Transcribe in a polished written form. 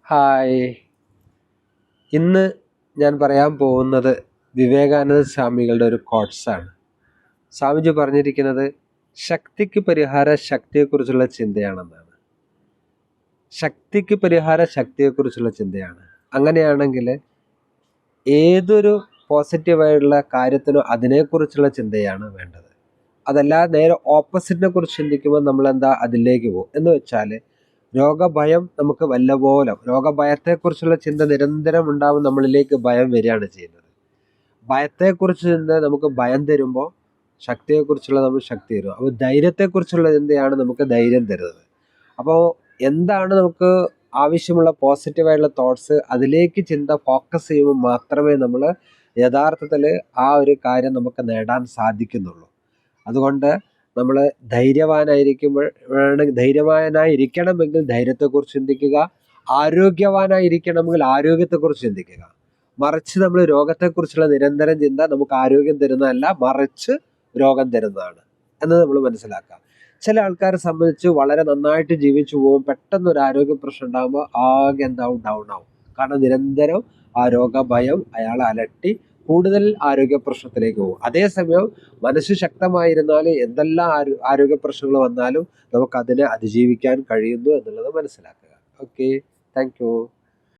Hi. ഇന്ന് ഞാൻ പറയാൻ പോകുന്നത് വിവേകാനന്ദ സ്വാമികളുടെ ഒരു കോട്സാണ്. സ്വാമിജി പറഞ്ഞിരിക്കുന്നത് ശക്തിക്ക് പരിഹാര ശക്തിയെക്കുറിച്ചുള്ള ചിന്തയാണെന്നാണ്. ശക്തിക്ക് പരിഹാര ശക്തിയെക്കുറിച്ചുള്ള ചിന്തയാണ്. അങ്ങനെയാണെങ്കിൽ ഏതൊരു പോസിറ്റീവായിട്ടുള്ള കാര്യത്തിനും അതിനെക്കുറിച്ചുള്ള ചിന്തയാണ് വേണ്ടത്. അതല്ലാതെ നേരെ ഓപ്പോസിറ്റിനെ കുറിച്ച് ചിന്തിക്കുമ്പോൾ നമ്മളെന്താ അതിലേക്ക് പോകും. എന്ന് വെച്ചാൽ രോഗഭയം നമുക്ക് വല്ലപോലെ രോഗഭയത്തെക്കുറിച്ചുള്ള ചിന്ത നിരന്തരം ഉണ്ടാവും, നമ്മളിലേക്ക് ഭയം വരികയാണ് ചെയ്യുന്നത്. ഭയത്തെക്കുറിച്ച് ചിന്ത നമുക്ക് ഭയം തരുമ്പോൾ ശക്തിയെക്കുറിച്ചുള്ള നമുക്ക് ശക്തി തരും. അപ്പോൾ ധൈര്യത്തെക്കുറിച്ചുള്ള ചിന്തയാണ് നമുക്ക് ധൈര്യം തരുന്നത്. അപ്പോൾ എന്താണ് നമുക്ക് ആവശ്യമുള്ള പോസിറ്റീവായിട്ടുള്ള തോട്ട്സ്, അതിലേക്ക് ചിന്ത ഫോക്കസ് ചെയ്യുമ്പോൾ മാത്രമേ നമ്മൾ യഥാർത്ഥത്തിൽ ആ ഒരു കാര്യം നമുക്ക് നേടാൻ സാധിക്കുന്നുള്ളൂ. അതുകൊണ്ട് നമ്മൾ ധൈര്യവാനായിരിക്കണമെങ്കിൽ ധൈര്യത്തെക്കുറിച്ച് ചിന്തിക്കുക, ആരോഗ്യവാനായിരിക്കണമെങ്കിൽ ആരോഗ്യത്തെക്കുറിച്ച് ചിന്തിക്കുക. മറിച്ച് നമ്മൾ രോഗത്തെക്കുറിച്ചുള്ള നിരന്തരം ചിന്ത നമുക്ക് ആരോഗ്യം തരുന്നതല്ല, മറിച്ച് രോഗം തരുന്നതാണ് എന്നത് നമ്മൾ മനസ്സിലാക്കുക. ചില ആൾക്കാരെ സംബന്ധിച്ച് വളരെ നന്നായിട്ട് ജീവിച്ചു പോകും, പെട്ടെന്ന് ഒരു ആരോഗ്യ പ്രശ്നം ഉണ്ടാകുമ്പോൾ ആകെ എന്താവും, ഡൗൺ ആവും. കാരണം നിരന്തരം ആ രോഗഭയം അയാളെ അലട്ടി കൂടുതൽ ആരോഗ്യ പ്രശ്നത്തിലേക്ക് പോകും. അതേസമയം മനസ്സ് ശക്തമായിരുന്നാൽ എന്തെല്ലാം ആരോഗ്യ പ്രശ്നങ്ങൾ വന്നാലും നമുക്കതിനെ അതിജീവിക്കാൻ കഴിയുന്നു എന്നുള്ളത് മനസ്സിലാക്കുക. Okay, thank you.